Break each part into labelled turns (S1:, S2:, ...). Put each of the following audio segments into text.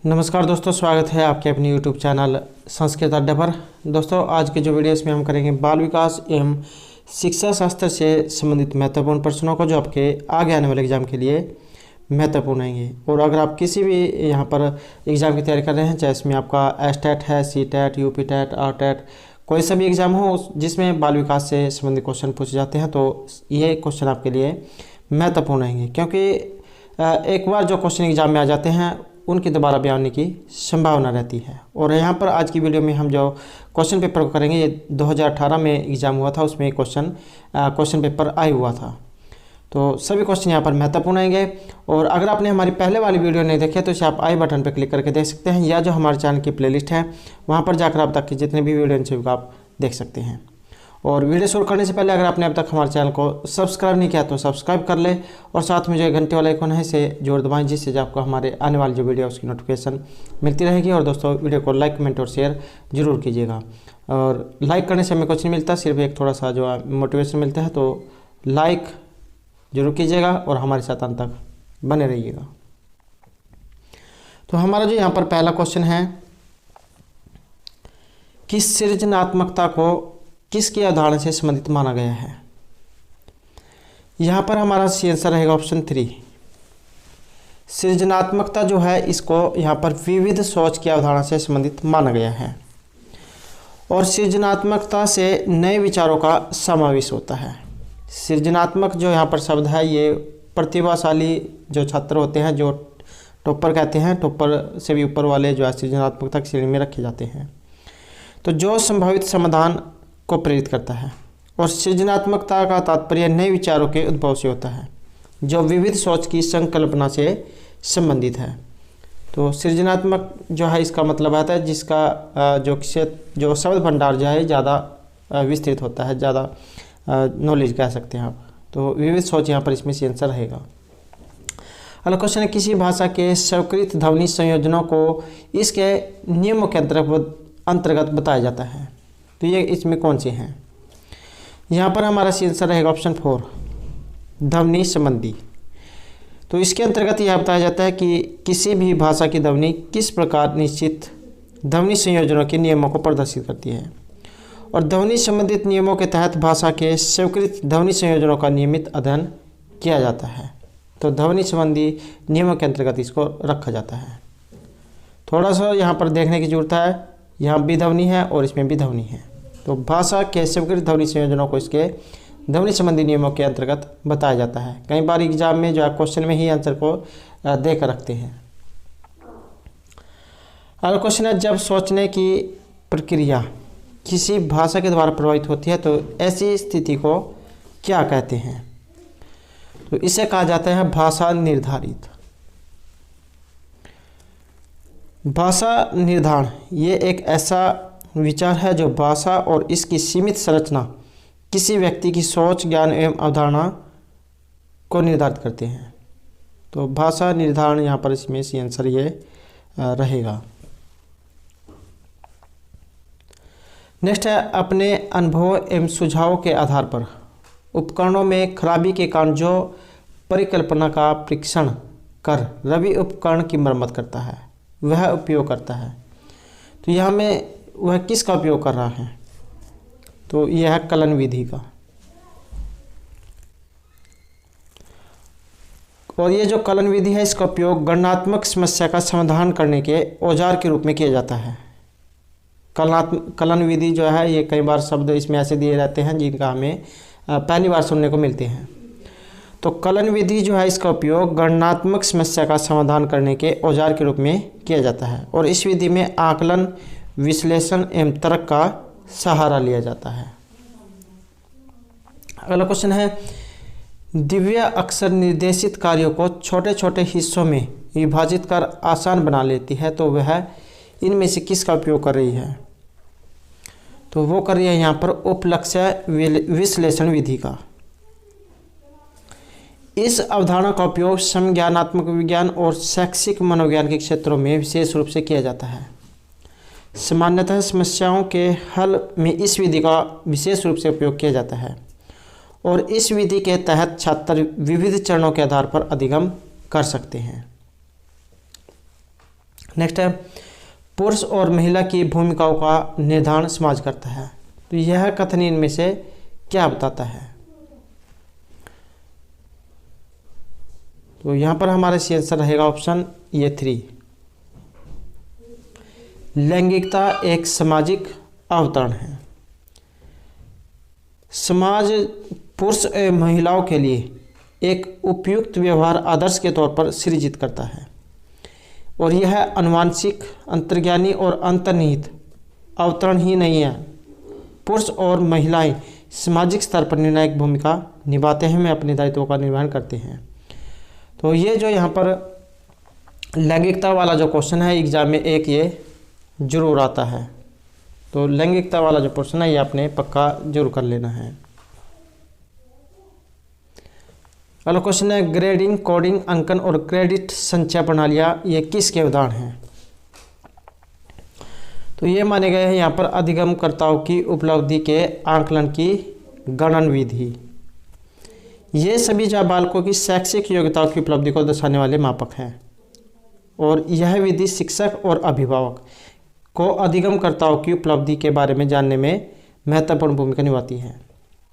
S1: नमस्कार दोस्तों, स्वागत है आपके अपने YouTube चैनल संस्कृत अड्डे पर। दोस्तों, आज के जो वीडियो इसमें हम करेंगे बाल विकास एवं शिक्षा शास्त्र से संबंधित महत्वपूर्ण प्रश्नों को जो आपके आगे आने वाले एग्जाम के लिए महत्वपूर्ण होंगे। और अगर आप किसी भी यहाँ पर एग्ज़ाम की तैयारी कर रहे हैं, चाहे इसमें आपका एसटेट है, सीटेट, यूपीटेट, आरटेट, कोई सा भी एग्ज़ाम हो जिसमें बाल विकास से संबंधित क्वेश्चन पूछे जाते हैं, तो ये क्वेश्चन आपके लिए महत्वपूर्ण रहेंगे। क्योंकि एक बार जो क्वेश्चन एग्जाम में आ जाते हैं उनकी दोबारा भी आने की संभावना रहती है। और यहाँ पर आज की वीडियो में हम जो क्वेश्चन पेपर को करेंगे, ये 2018 में एग्ज़ाम हुआ था, उसमें क्वेश्चन पेपर आया हुआ था। तो सभी क्वेश्चन यहाँ पर महत्वपूर्ण आएंगे। और अगर आपने हमारी पहले वाली वीडियो नहीं देखी तो इसे आप आई बटन पर क्लिक करके देख सकते हैं, या जो हमारे चैनल की प्लेलिस्ट है वहाँ पर जाकर आप तक के जितने भी वीडियो हैं सभी को आप देख सकते हैं। और वीडियो शुरू करने से पहले अगर आपने अब तक हमारे चैनल को सब्सक्राइब नहीं किया तो सब्सक्राइब कर ले, और साथ में जो घंटे वाला आइकन है इसे जोड़ दबाएं, जिससे आपको हमारे आने वाली जो वीडियो है उसकी नोटिफिकेशन मिलती रहेगी। और दोस्तों, वीडियो को लाइक, कमेंट और शेयर जरूर कीजिएगा। और लाइक करने से हमें कुछ नहीं मिलता, सिर्फ एक थोड़ा सा जो मोटिवेशन मिलता है, तो लाइक जरूर कीजिएगा और हमारे साथ अंत तक बने रहिएगा। तो हमारा जो यहाँ पर पहला क्वेश्चन है कि सृजनात्मकता को किसकी अवधारणा से संबंधित माना गया है। यहाँ पर हमारा सी आंसर रहेगा ऑप्शन 3। सृजनात्मकता जो है इसको यहाँ पर विविध सोच की अवधारणा से संबंधित माना गया है। और सृजनात्मकता से नए विचारों का समावेश होता है। सृजनात्मक जो यहाँ पर शब्द है, ये प्रतिभाशाली जो छात्र होते हैं, जो टॉपर कहते हैं, टॉपर से भी ऊपर वाले जो है सृजनात्मकता की श्रेणी में रखे जाते हैं। तो जो संभावित समाधान को प्रेरित करता है। और सृजनात्मकता का तात्पर्य नए विचारों के उद्भव से होता है, जो विविध सोच की संकल्पना से संबंधित है। तो सृजनात्मक जो है इसका मतलब आता है जिसका जो शब्द भंडार जो है ज़्यादा विस्तृत होता है, ज़्यादा नॉलेज कह सकते हैं आप। तो विविध सोच यहाँ पर इसमें से आंसर रहेगा। अगला क्वेश्चन है, किसी भाषा के स्वीकृत ध्वनि संयोजनों को इसके नियमों के अंतर्गत बताया जाता है। तो ये इसमें कौन से हैं? यहाँ पर हमारा सी आंसर रहेगा ऑप्शन 4, ध्वनि संबंधी। तो इसके अंतर्गत यह बताया जाता है कि किसी भी भाषा की ध्वनि किस प्रकार निश्चित ध्वनि संयोजनों के नियमों को प्रदर्शित करती है। और ध्वनि संबंधित नियमों के तहत भाषा के स्वीकृत ध्वनि संयोजनों का नियमित अध्ययन किया जाता है। तो ध्वनि संबंधी नियमों के अंतर्गत इसको रखा जाता है। थोड़ा सा यहाँ पर देखने की जरूरत है, यहाँ भी ध्वनि है और इसमें भी ध्वनि है। तो भाषा के स्वीकृत ध्वनि संयोजनों को इसके ध्वनि संबंधी नियमों के अंतर्गत बताया जाता है। कई बार एग्जाम में जो है क्वेश्चन में ही आंसर को देकर रखते हैं। अगला क्वेश्चन है, जब सोचने की प्रक्रिया किसी भाषा के द्वारा प्रभावित होती है तो ऐसी स्थिति को क्या कहते हैं? तो इसे कहा जाता है भाषा निर्धारित। भाषा निर्धारण ये एक ऐसा विचार है जो भाषा और इसकी सीमित संरचना किसी व्यक्ति की सोच, ज्ञान एवं अवधारणा को निर्धारित करते हैं। तो भाषा निर्धारण यहाँ पर इसमें सी आंसर ये रहेगा। नेक्स्ट है, अपने अनुभव एवं सुझावों के आधार पर उपकरणों में खराबी के कारण जो परिकल्पना का परीक्षण कर रवि उपकरण की मरम्मत करता है वह उपयोग करता है। तो यहाँ में वह किसका उपयोग कर रहा है? तो यह है कलन विधि का। और ये जो कलन विधि है इसका उपयोग गणनात्मक समस्या का समाधान करने के औजार के रूप में किया जाता है। कलन विधि जो है ये कई बार शब्द इसमें ऐसे दिए रहते हैं जिनका हमें पहली बार सुनने को मिलते हैं। तो कलन विधि जो है इसका उपयोग गणनात्मक समस्या का समाधान करने के औजार के रूप में किया जाता है। और इस विधि में आकलन, विश्लेषण एवं तर्क का सहारा लिया जाता है। अगला क्वेश्चन है, दिव्या अक्सर निर्देशित कार्यों को छोटे छोटे हिस्सों में विभाजित कर आसान बना लेती है, तो वह इनमें से किसका उपयोग कर रही है? तो वो कर रही है यहाँ पर उपलक्ष्य विश्लेषण विधि का। इस अवधारणा का उपयोग समज्ञानात्मक विज्ञान और शैक्षिक मनोविज्ञान के क्षेत्रों में विशेष रूप से किया जाता है। सामान्यतः समस्याओं के हल में इस विधि का विशेष रूप से उपयोग किया जाता है। और इस विधि के तहत छात्र विविध चरणों के आधार पर अधिगम कर सकते हैं। नेक्स्ट है पुरुष और महिला की भूमिकाओं का निर्धारण समाज करता है। तो यह कथन इनमें से क्या बताता है? तो यहाँ पर हमारा सी आंसर रहेगा ऑप्शन ये 3। लैंगिकता एक सामाजिक अवतरण है। समाज पुरुष एवं महिलाओं के लिए एक उपयुक्त व्यवहार आदर्श के तौर पर सृजित करता है और यह अनुवांशिक, अंतर्ज्ञानी और अंतर्निहित अवतरण ही नहीं है। पुरुष और महिलाएं सामाजिक स्तर पर निर्णायक भूमिका निभाते हैं, में अपने दायित्वों का निर्वहन करते हैं। तो ये जो यहाँ पर लैंगिकता वाला जो क्वेश्चन है एग्जाम में एक ये जरूर आता है। तो लैंगिकता वाला जो क्वेश्चन है ये आपने पक्का जरूर कर लेना है। अगला क्वेश्चन है ग्रेडिंग, कोडिंग, अंकन और क्रेडिट संचय प्रणालियाँ ये किसके उदाहरण हैं? तो ये माने गए हैं यहाँ पर अधिगमकर्ताओं की उपलब्धि के आंकलन की गणन विधि। ये सभी बालकों की शैक्षिक योग्यताओं की उपलब्धि को दर्शाने वाले मापक हैं और यह विधि शिक्षक और अभिभावक को अधिगमकर्ताओं की उपलब्धि के बारे में जानने में महत्वपूर्ण भूमिका निभाती है।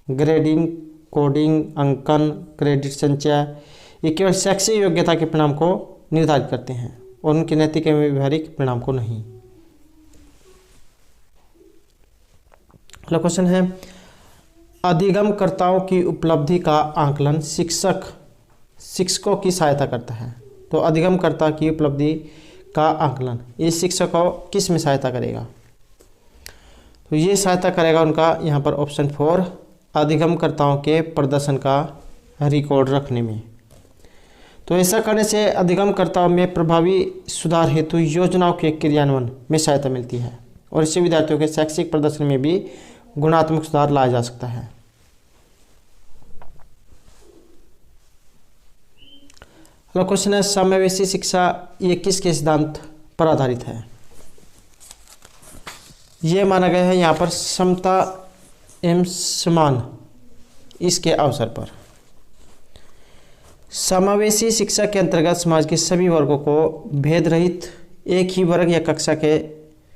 S1: ग्रेडिंग, कोडिंग, अंकन, क्रेडिट संचय ये केवल शैक्षिक योग्यता के परिणाम को निर्धारित करते हैं और उनके नैतिक एवं व्यवहारिक परिणाम को नहीं। अगला क्वेश्चन है अधिगमकर्ताओं की उपलब्धि का आंकलन शिक्षकों की सहायता करता है। तो अधिगमकर्ता की उपलब्धि का आंकलन ये शिक्षकों किस में सहायता करेगा? तो ये सहायता करेगा उनका यहाँ पर ऑप्शन 4 अधिगमकर्ताओं के प्रदर्शन का रिकॉर्ड रखने में। तो ऐसा करने से अधिगमकर्ताओं में प्रभावी सुधार हेतु योजनाओं के क्रियान्वयन में सहायता मिलती है और इससे विद्यार्थियों के शैक्षिक प्रदर्शन में भी गुणात्मक सुधार लाया जा सकता है। अगला क्वेश्चन है समावेशी शिक्षा ये किसके सिद्धांत पर आधारित है? ये माना गया है यहाँ पर समता एवं समान इसके अवसर पर। समावेशी शिक्षा के अंतर्गत समाज के सभी वर्गों को भेद रहित एक ही वर्ग या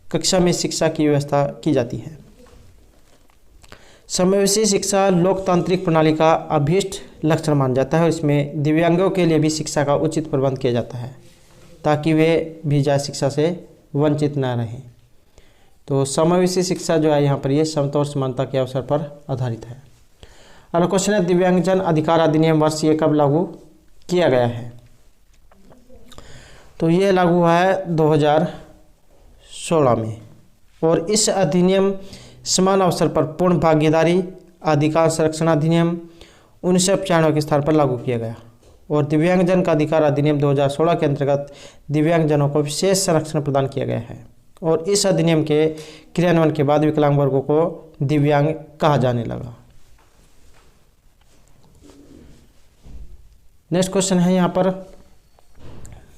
S1: कक्षा में शिक्षा की व्यवस्था की जाती है। समावेशी शिक्षा लोकतांत्रिक प्रणाली का अभीष्ट लक्षण माना जाता है और इसमें दिव्यांगों के लिए भी शिक्षा का उचित प्रबंध किया जाता है ताकि वे भी जायज शिक्षा से वंचित न रहें। तो समावेशी शिक्षा जो है यहाँ पर ये समता और समानता के अवसर पर आधारित है। अगला क्वेश्चन है दिव्यांगजन अधिकार अधिनियम वर्ष ये कब लागू किया गया है? तो ये लागू हुआ है 2016 में और इस अधिनियम समान अवसर पर पूर्ण भागीदारी अधिकार संरक्षण अधिनियम 1995 के स्थान पर लागू किया गया और दिव्यांगजन का अधिकार अधिनियम 2016 के अंतर्गत दिव्यांगजनों को विशेष संरक्षण प्रदान किया गया है और इस अधिनियम के क्रियान्वयन के बाद विकलांग वर्गों को दिव्यांग कहा जाने लगा। नेक्स्ट क्वेश्चन है यहाँ पर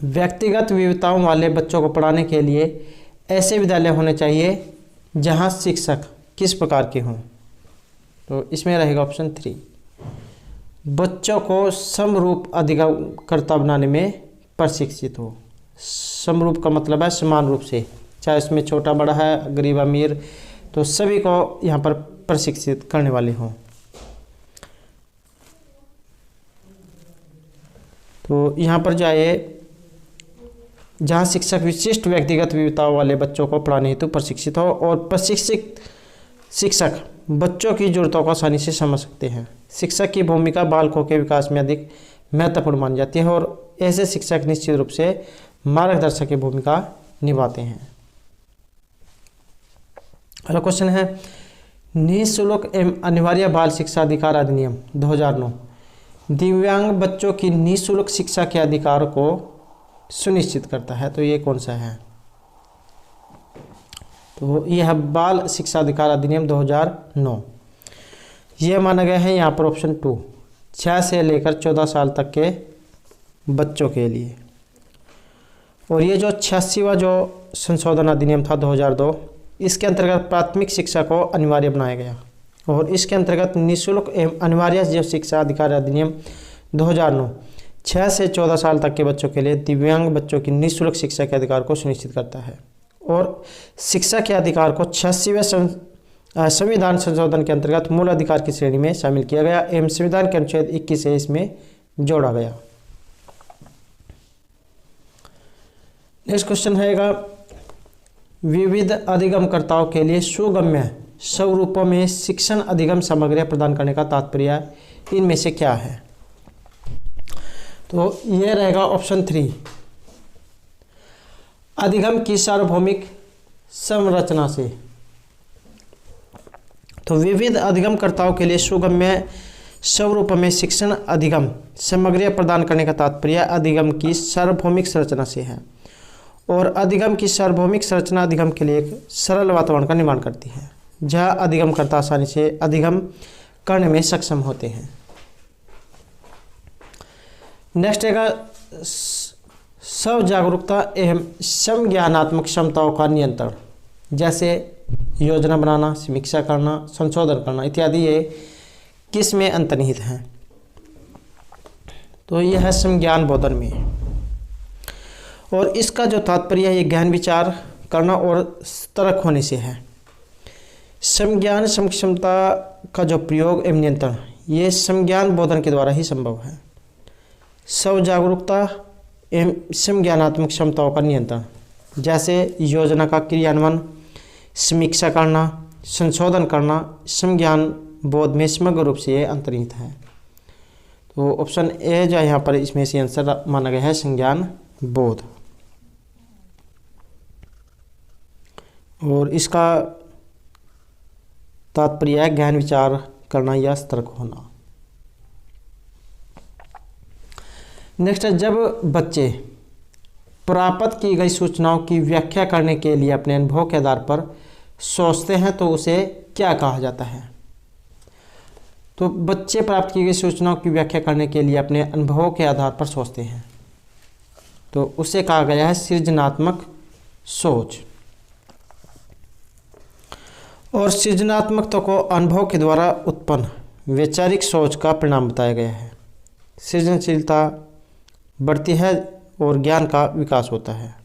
S1: व्यक्तिगत विविधताओं वाले बच्चों को पढ़ाने के लिए ऐसे विद्यालय होने चाहिए जहाँ शिक्षक किस प्रकार के हों? तो इसमें रहेगा ऑप्शन 3 बच्चों को समरूप अधिगमकर्ता बनाने में प्रशिक्षित हो। समरूप का मतलब है समान रूप से, चाहे इसमें छोटा बड़ा है, गरीब अमीर, तो सभी को यहाँ पर प्रशिक्षित करने वाले हों। तो यहाँ पर जाए जहाँ शिक्षक विशिष्ट व्यक्तिगत विविधताओं वाले बच्चों को पढ़ाने हेतु प्रशिक्षित हो और प्रशिक्षित शिक्षक बच्चों की जरूरतों को आसानी से समझ सकते हैं। शिक्षक की भूमिका बालकों के विकास में अधिक महत्वपूर्ण मानी जाती है और ऐसे शिक्षक निश्चित रूप से मार्गदर्शक की भूमिका निभाते हैं। अगला क्वेश्चन है निःशुल्क एवं अनिवार्य बाल शिक्षा अधिकार अधिनियम 2009 दिव्यांग बच्चों की निःशुल्क शिक्षा के अधिकार को सुनिश्चित करता है। तो ये कौन सा है? तो यह है बाल शिक्षा अधिकार अधिनियम 2009। यह माना गया है यहाँ पर ऑप्शन 2 6 से लेकर 14 साल तक के बच्चों के लिए। और ये जो 86वां जो संशोधन अधिनियम था 2002 इसके अंतर्गत प्राथमिक शिक्षा को अनिवार्य बनाया गया और इसके अंतर्गत निःशुल्क एवं अनिवार्य जो शिक्षा अधिकार अधिनियम 2009 6 से 14 साल तक के बच्चों के लिए दिव्यांग बच्चों की निःशुल्क शिक्षा के अधिकार को सुनिश्चित करता है और शिक्षा के अधिकार को 86वें संविधान संशोधन के अंतर्गत मूल अधिकार की श्रेणी में शामिल किया गया एवं संविधान के अनुच्छेद 21 से इसमें जोड़ा गया। नेक्स्ट क्वेश्चन रहेगा, विविध अधिगमकर्ताओं के लिए सुगम्य स्वरूपों में शिक्षण अधिगम सामग्री प्रदान करने का तात्पर्य इनमें से क्या है? तो यह रहेगा ऑप्शन 3, अधिगम की सार्वभौमिक संरचना से। तो विविध अधिगमकर्ताओं के लिए सुगम्य स्वरूप में शिक्षण अधिगम सामग्री प्रदान करने का तात्पर्य अधिगम की सार्वभौमिक संरचना से है और अधिगम की सार्वभौमिक संरचना अधिगम के लिए एक सरल वातावरण का निर्माण करती है जहां अधिगमकर्ता आसानी से अधिगम करने में सक्षम होते हैं। नेक्स्ट रहेगा स्व जागरूकता एवं संज्ञानात्मक क्षमताओं का नियंत्रण, जैसे योजना बनाना, समीक्षा करना, संशोधन करना इत्यादि, ये किस में अंतर्निहित हैं? तो यह है संज्ञान बोधन में और इसका जो तात्पर्य है ये गहन विचार करना और तर्क होने से है। संज्ञान क्षमता का जो प्रयोग एवं नियंत्रण ये संज्ञान बोधन के द्वारा ही संभव है। स्व जागरूकता एवं संज्ञानात्मक क्षमताओं का नियंत्रण, जैसे योजना का क्रियान्वयन, समीक्षा करना, संशोधन करना, संज्ञान बोध में समग्र रूप से ये अंतर्निहित है। तो ऑप्शन ए जो यहाँ पर इसमें से आंसर माना गया है संज्ञान बोध और इसका तात्पर्य है गहन विचार करना या सतर्क होना। नेक्स्ट है, जब बच्चे प्राप्त की गई सूचनाओं की व्याख्या करने के लिए अपने अनुभव के आधार पर सोचते हैं तो उसे क्या कहा जाता है? तो बच्चे प्राप्त की गई सूचनाओं की व्याख्या करने के लिए अपने अनुभवों के आधार पर सोचते हैं तो उसे कहा गया है सृजनात्मक सोच। और सृजनात्मकता को अनुभव के द्वारा उत्पन्न वैचारिक सोच का परिणाम बताया गया है। सृजनशीलता बढ़ती है और ज्ञान का विकास होता है।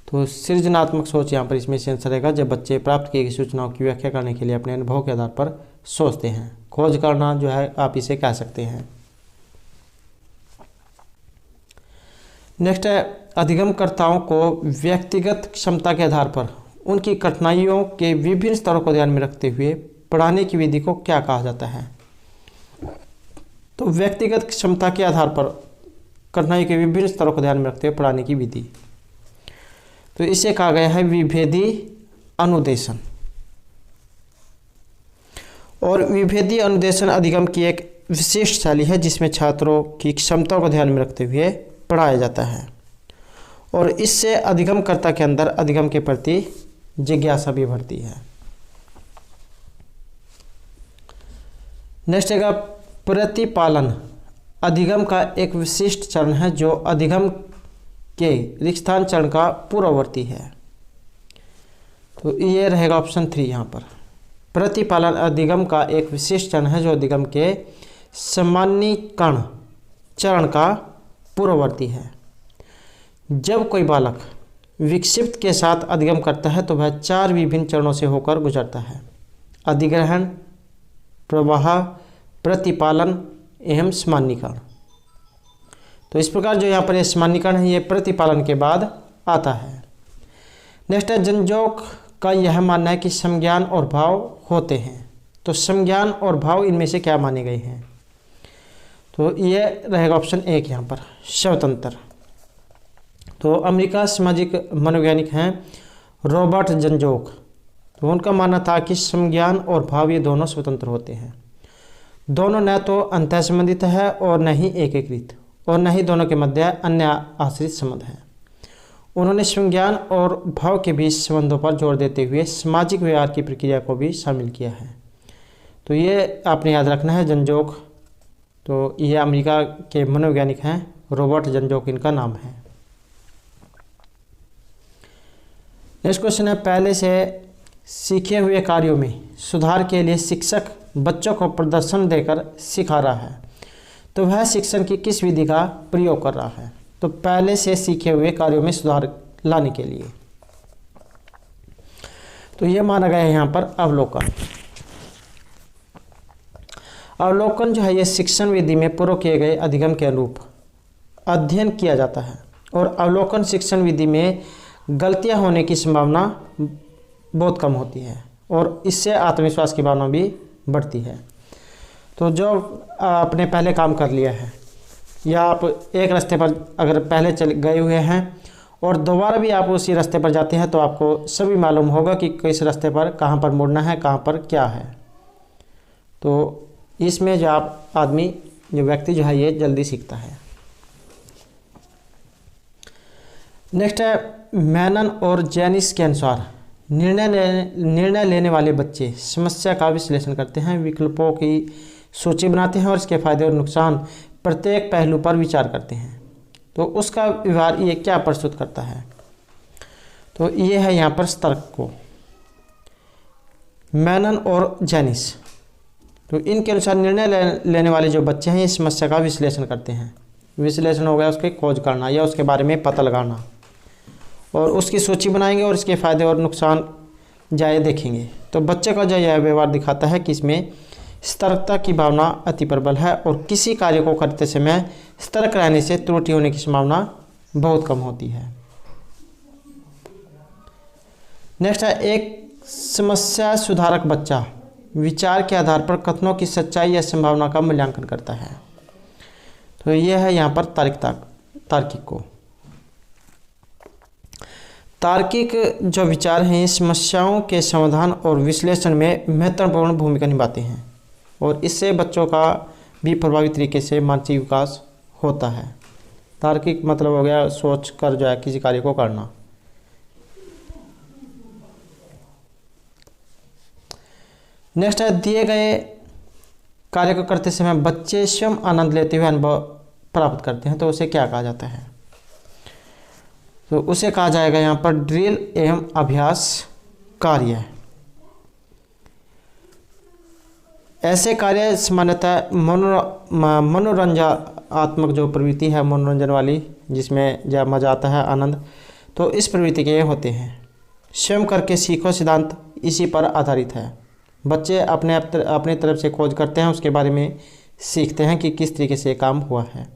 S1: तो सृजनात्मक सोच यहाँ पर इसमें से आंसर रहेगा जब बच्चे प्राप्त की गई सूचनाओं की व्याख्या करने के लिए अपने अनुभव के आधार पर सोचते हैं। खोज करना जो है आप इसे कह सकते हैं। नेक्स्ट है, अधिगमकर्ताओं को व्यक्तिगत क्षमता के आधार पर उनकी कठिनाइयों के विभिन्न स्तरों को ध्यान में रखते हुए पढ़ाने की विधि को क्या कहा जाता है? तो व्यक्तिगत क्षमता के आधार पर कठिनाई के विभिन्न स्तरों को ध्यान में रखते हुए पढ़ाने की विधि, तो इसे कहा गया है विभेदी अनुदेशन। और विभेदी अनुदेशन अधिगम की एक विशिष्ट शैली है जिसमें छात्रों की क्षमताओं को ध्यान में रखते हुए पढ़ाया जाता है और इससे अधिगमकर्ता के अंदर अधिगम के प्रति जिज्ञासा भी बढ़ती है। नेक्स्ट है, प्रतिपालन अधिगम का एक विशिष्ट चरण है जो अधिगम के रिक्तान चरण का पूर्ववर्ती है। तो ये रहेगा ऑप्शन 3 यहाँ पर। प्रतिपालन अधिगम का एक विशिष्ट चरण है जो अधिगम के सामान्यीकरण चरण का पूर्ववर्ती है। जब कोई बालक विक्षिप्त के साथ अधिगम करता है तो वह 4 विभिन्न चरणों से होकर गुजरता है: अधिग्रहण, प्रवाह, प्रतिपालन एवं सामान्यीकरण। तो इस प्रकार जो यहाँ पर यह सामान्यीकरण है ये प्रतिपालन के बाद आता है। नेक्स्ट है, जनजोग का यह मानना है कि संज्ञान और भाव होते हैं। तो संज्ञान और भाव इनमें से क्या माने गए हैं? तो ये रहेगा ऑप्शन 1 यहाँ पर, स्वतंत्र। तो अमेरिका सामाजिक मनोवैज्ञानिक हैं रॉबर्ट जनजोग, तो उनका मानना था कि संज्ञान और भाव ये दोनों स्वतंत्र होते हैं। दोनों न तो अंतः संबंधित है और न ही एकीकृत और न ही दोनों के मध्य अन्य आश्रित संबंध है। उन्होंने संज्ञान और भाव के बीच संबंधों पर जोर देते हुए सामाजिक व्यवहार की प्रक्रिया को भी शामिल किया है। तो ये आपने याद रखना है जनजोग। तो ये अमेरिका के मनोवैज्ञानिक हैं रॉबर्ट जनजोग इनका नाम है। नेक्स्ट क्वेश्चन है, पहले से सीखे हुए कार्यों में सुधार के लिए शिक्षक बच्चों को प्रदर्शन देकर सिखा रहा है तो वह शिक्षण की किस विधि का प्रयोग कर रहा है? तो पहले से सीखे हुए कार्यों में सुधार लाने के लिए। तो यह माना गया है यहाँ पर अवलोकन। अवलोकन जो है ये शिक्षण विधि में पूर्व किए गए अधिगम के अनुरूप अध्ययन किया जाता है, और अवलोकन शिक्षण विधि में गलतियां होने की संभावना बहुत कम होती है, और इससे आत्मविश्वास की भावना भी बढ़ती है। तो जो आपने पहले काम कर लिया है, या आप एक रास्ते पर अगर पहले चले गए हुए हैं और दोबारा भी आप उसी रास्ते पर जाते हैं, तो आपको सभी मालूम होगा कि किस रास्ते पर कहाँ पर मुड़ना है, कहाँ पर क्या है। तो इसमें जो जो व्यक्ति जो है ये जल्दी सीखता है। नेक्स्ट है मेनन और जेनिस के अनुसार निर्णय लेने वाले बच्चे समस्या का विश्लेषण करते हैं, विकल्पों की सूची बनाते हैं और इसके फायदे और नुकसान प्रत्येक पहलू पर विचार करते हैं। तो उसका व्यवहार ये क्या प्रस्तुत करता है? तो ये है यहाँ पर तर्क को मेनन और जेनिस। तो इनके अनुसार निर्णय लेने वाले जो बच्चे हैं ये समस्या का विश्लेषण करते हैं। विश्लेषण हो गया उसकी खोज करना या उसके बारे में पता लगाना, और उसकी सूची बनाएंगे और इसके फायदे और नुकसान जाए देखेंगे। तो बच्चे का जो यह व्यवहार दिखाता है कि इसमें सतर्कता की भावना अति प्रबल है, और किसी कार्य को करते समय सतर्क रहने से त्रुटि होने की संभावना बहुत कम होती है। नेक्स्ट है एक समस्या सुधारक बच्चा विचार के आधार पर कथनों की सच्चाई या संभावना का मूल्यांकन करता है। तो यह है यहाँ पर तार्किक को। तार्किक जो विचार हैं समस्याओं के समाधान और विश्लेषण में महत्वपूर्ण भूमिका निभाते हैं, और इससे बच्चों का भी प्रभावी तरीके से मानसिक विकास होता है। तार्किक मतलब हो गया सोच कर जो है किसी कार्य को करना। नेक्स्ट है दिए गए कार्य को करते समय बच्चे स्वयं आनंद लेते हुए अनुभव प्राप्त करते हैं, तो उसे क्या कहा जाता है? तो उसे कहा जाएगा यहाँ पर ड्रिल एवं अभ्यास कार्य। ऐसे कार्य सामान्यतः मनोरंजनात्मक जो प्रवृत्ति है, मनोरंजन वाली, जिसमें जब मजा आता है, आनंद, तो इस प्रवृत्ति के होते हैं। स्वयं करके सीखो सिद्धांत इसी पर आधारित है। बच्चे अपने तरफ से खोज करते हैं, उसके बारे में सीखते हैं कि किस तरीके से काम हुआ है,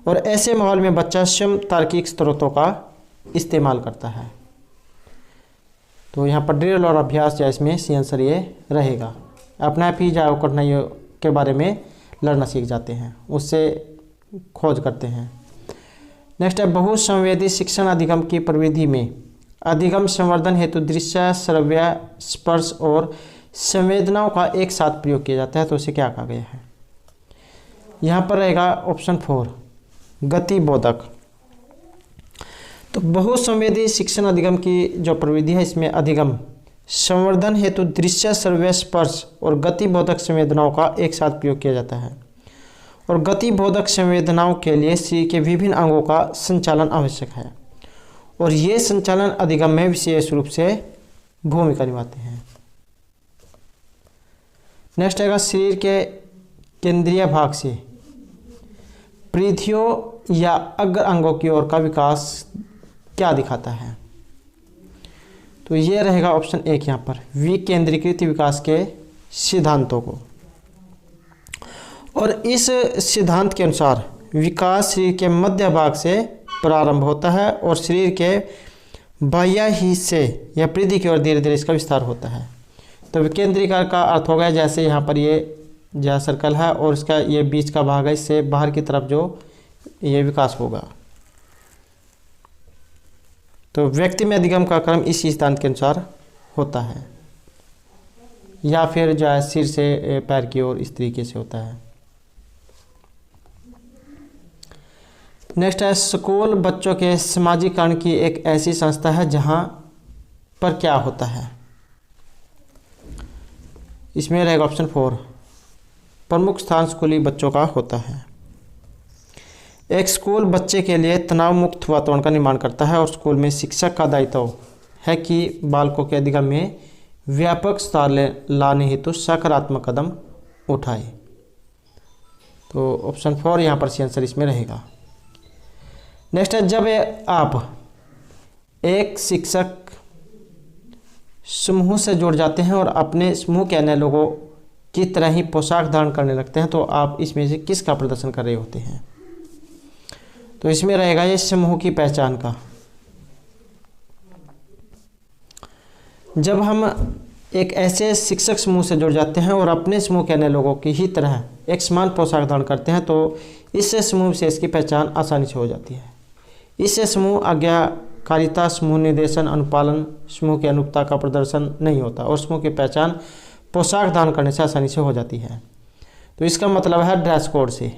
S1: और ऐसे माहौल में बच्चा स्वयं तार्किक स्रोतों का इस्तेमाल करता है। तो यहाँ पर ड्रिल और अभ्यास जो इसमें सी आंसर ये रहेगा। अपने आप ही जो कठिनाइयों के बारे में लड़ना सीख जाते हैं, उससे खोज करते हैं। नेक्स्ट है बहुसंवेदी शिक्षण अधिगम की प्रविधि में अधिगम संवर्धन हेतु दृश्य, श्रव्य, स्पर्श और संवेदनाओं का एक साथ प्रयोग किया जाता है। तो उसे क्या कहा गया है? यहाँ पर रहेगा ऑप्शन 4 गतिबोधक। तो बहुसंवेदी शिक्षण अधिगम की जो प्रविधि है इसमें अधिगम संवर्धन हेतु दृश्य, श्रव्य, स्पर्श और गतिबोधक संवेदनाओं का एक साथ प्रयोग किया जाता है, और गतिबोधक संवेदनाओं के लिए शरीर के विभिन्न अंगों का संचालन आवश्यक है, और ये संचालन अधिगम में विशेष रूप से भूमिका निभाते हैं। नेक्स्ट आएगा शरीर के केंद्रीय भाग से परिधियों या अग्र अंगों की ओर का विकास क्या दिखाता है? तो ये रहेगा ऑप्शन 1 यहाँ पर विकेंद्रीकृत विकास के सिद्धांतों को। और इस सिद्धांत के अनुसार विकास शरीर के मध्य भाग से प्रारंभ होता है और शरीर के बाह्य हिस्से या परिधि की ओर धीरे धीरे इसका विस्तार होता है। तो विकेंद्रीकरण का अर्थ हो गया जैसे यहाँ पर ये जहाँ सर्कल है और इसका ये बीच का भाग है, इससे बाहर की तरफ जो ये विकास होगा। तो व्यक्ति में अधिगम का क्रम इस सिद्धांत के अनुसार होता है, या फिर जो है सिर से पैर की ओर इस तरीके से होता है। नेक्स्ट है स्कूल बच्चों के समाजीकरण की एक ऐसी संस्था है जहां पर क्या होता है? इसमें रहेगा ऑप्शन 4 प्रमुख स्थान स्कूली बच्चों का होता है। एक स्कूल बच्चे के लिए तनाव मुक्त वातावरण का निर्माण करता है और स्कूल में शिक्षक का दायित्व है कि बालकों के अधिगम में व्यापक सुधार लाने हेतु सकारात्मक कदम उठाए। तो ऑप्शन 4 यहाँ पर सी आंसर इसमें रहेगा। नेक्स्ट है, जब आप एक शिक्षक समूह से जुड़ जाते हैं और अपने समूह के अन्य लोगों की तरह ही पोशाक धारण करने लगते हैं तो आप इसमें से किसका प्रदर्शन कर रहे होते हैं? तो इसमें रहेगा ये समूह की पहचान का। जब हम एक ऐसे शिक्षक समूह से जुड़ जाते हैं और अपने समूह के अन्य लोगों की ही तरह एक समान पोशाक धारण करते हैं तो इससे समूह विशेष की पहचान आसानी से हो जाती है। इससे समूह आज्ञाकारिता, समूह निर्देशन, अनुपालन, समूह की अनुपता का प्रदर्शन नहीं होता और समूह की पहचान पोशाक धारण करने से आसानी से हो जाती है। तो इसका मतलब है ड्रेस कोड से,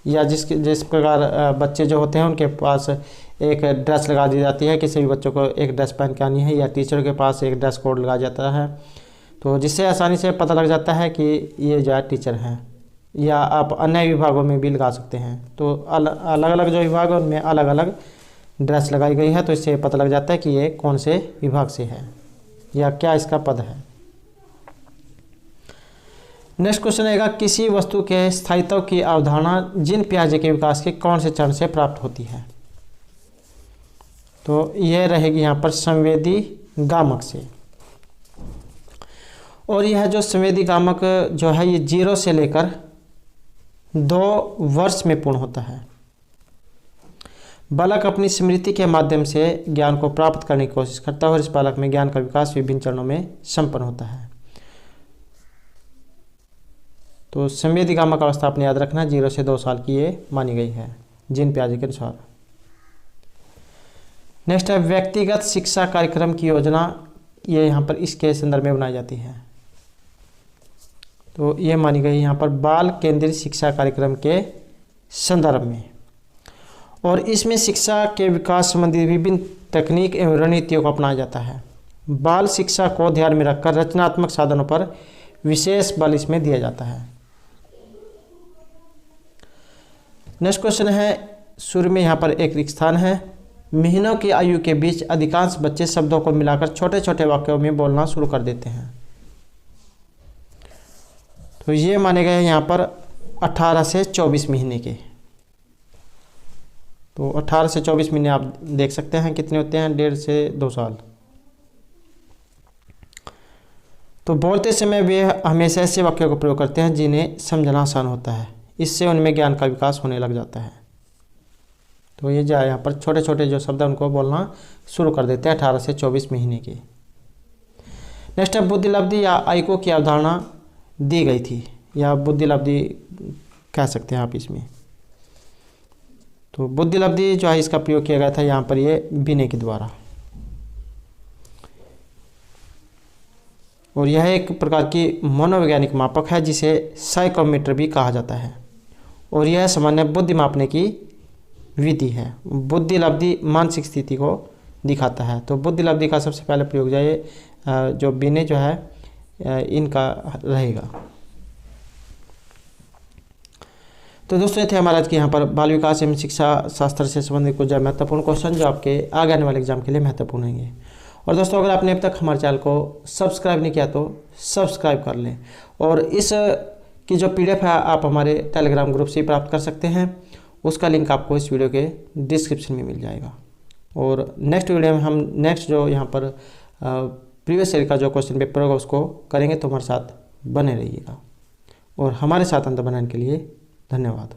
S1: या जिस प्रकार बच्चे जो होते हैं उनके पास एक ड्रेस लगा दी जाती है कि सभी बच्चों को एक ड्रेस पहन के आनी है, या टीचर के पास एक ड्रेस कोड लगाया जाता है, तो जिससे आसानी से पता लग जाता है कि ये जो है टीचर हैं। या आप अन्य विभागों में भी लगा सकते हैं, तो अलग अलग जो विभाग है उनमें अलग अलग ड्रेस लगाई गई है, तो इससे पता लग जाता है कि ये कौन से विभाग से है या क्या इसका पद है। नेक्स्ट क्वेश्चन रहेगा, किसी वस्तु के स्थायित्व की अवधारणा जीन पियाजे के विकास के कौन से चरण से प्राप्त होती है? तो यह रहेगी यहाँ पर संवेदी गामक से। और यह जो संवेदी गामक जो है ये 0 से लेकर 2 वर्ष में पूर्ण होता है। बालक अपनी स्मृति के माध्यम से ज्ञान को प्राप्त करने की कोशिश करता है और इस बालक में ज्ञान का विकास विभिन्न चरणों में संपन्न होता है। तो संवेदी गामक अवस्था आपने याद रखना, 0 से 2 साल की ये मानी गई है जीन पियाजे के अनुसार। नेक्स्ट है, व्यक्तिगत शिक्षा कार्यक्रम की योजना, ये यहाँ पर इसके संदर्भ में बनाई जाती है। तो ये मानी गई यहाँ पर बाल केंद्रित शिक्षा कार्यक्रम के संदर्भ में, और इसमें शिक्षा के विकास संबंधी विभिन्न तकनीक एवं रणनीतियों को अपनाया जाता है। बाल शिक्षा को ध्यान में रखकर रचनात्मक साधनों पर विशेष बल इसमें दिया जाता है। नेक्स्ट क्वेश्चन है, शुरू में यहाँ पर एक रिक्त स्थान है। महीनों की आयु के बीच अधिकांश बच्चे शब्दों को मिलाकर छोटे छोटे वाक्यों में बोलना शुरू कर देते हैं। तो ये माने गए यहाँ पर 18 से 24 महीने के। तो 18 से 24 महीने आप देख सकते हैं कितने होते हैं, 1.5 से 2 साल। तो बोलते समय वे हमेशा ऐसे वाक्यों का प्रयोग करते हैं जिन्हें समझना आसान होता है, इससे उनमें ज्ञान का विकास होने लग जाता है। तो ये जो है यहाँ पर छोटे छोटे जो शब्द हैं उनको बोलना शुरू कर देते हैं 18 से 24 महीने के। नेक्स्ट है, बुद्धिलब्धि या आइको की अवधारणा दी गई थी, या बुद्धिलब्धि कह सकते हैं आप इसमें। तो बुद्धिलब्धि जो है इसका प्रयोग किया गया था यहाँ पर ये बिने के द्वारा, और यह एक प्रकार की मनोवैज्ञानिक मापक है जिसे साइकोमीटर भी कहा जाता है, और यह सामान्य बुद्धि मापने की विधि है। बुद्धिलब्धि मानसिक स्थिति को दिखाता है। तो बुद्धिलब्धि का सबसे पहले प्रयोग जो बिने जो है इनका रहेगा। तो दोस्तों ये थे हमारा आज के यहाँ पर बाल विकास एवं शिक्षा शास्त्र से संबंधित कुछ महत्वपूर्ण क्वेश्चन जो आपके आगे आने वाले एग्जाम के लिए महत्वपूर्ण होंगे। और दोस्तों अगर आपने अब तक हमारे चैनल को सब्सक्राइब नहीं किया तो सब्सक्राइब कर लें, और इस की जो PDF है आप हमारे टेलीग्राम ग्रुप से प्राप्त कर सकते हैं। उसका लिंक आपको इस वीडियो के डिस्क्रिप्शन में मिल जाएगा। और नेक्स्ट वीडियो में हम नेक्स्ट जो यहाँ पर प्रीवियस ईयर का जो क्वेश्चन पेपर होगा उसको करेंगे, तो हमारे साथ बने रहिएगा। और हमारे साथ अंत बनाने के लिए धन्यवाद।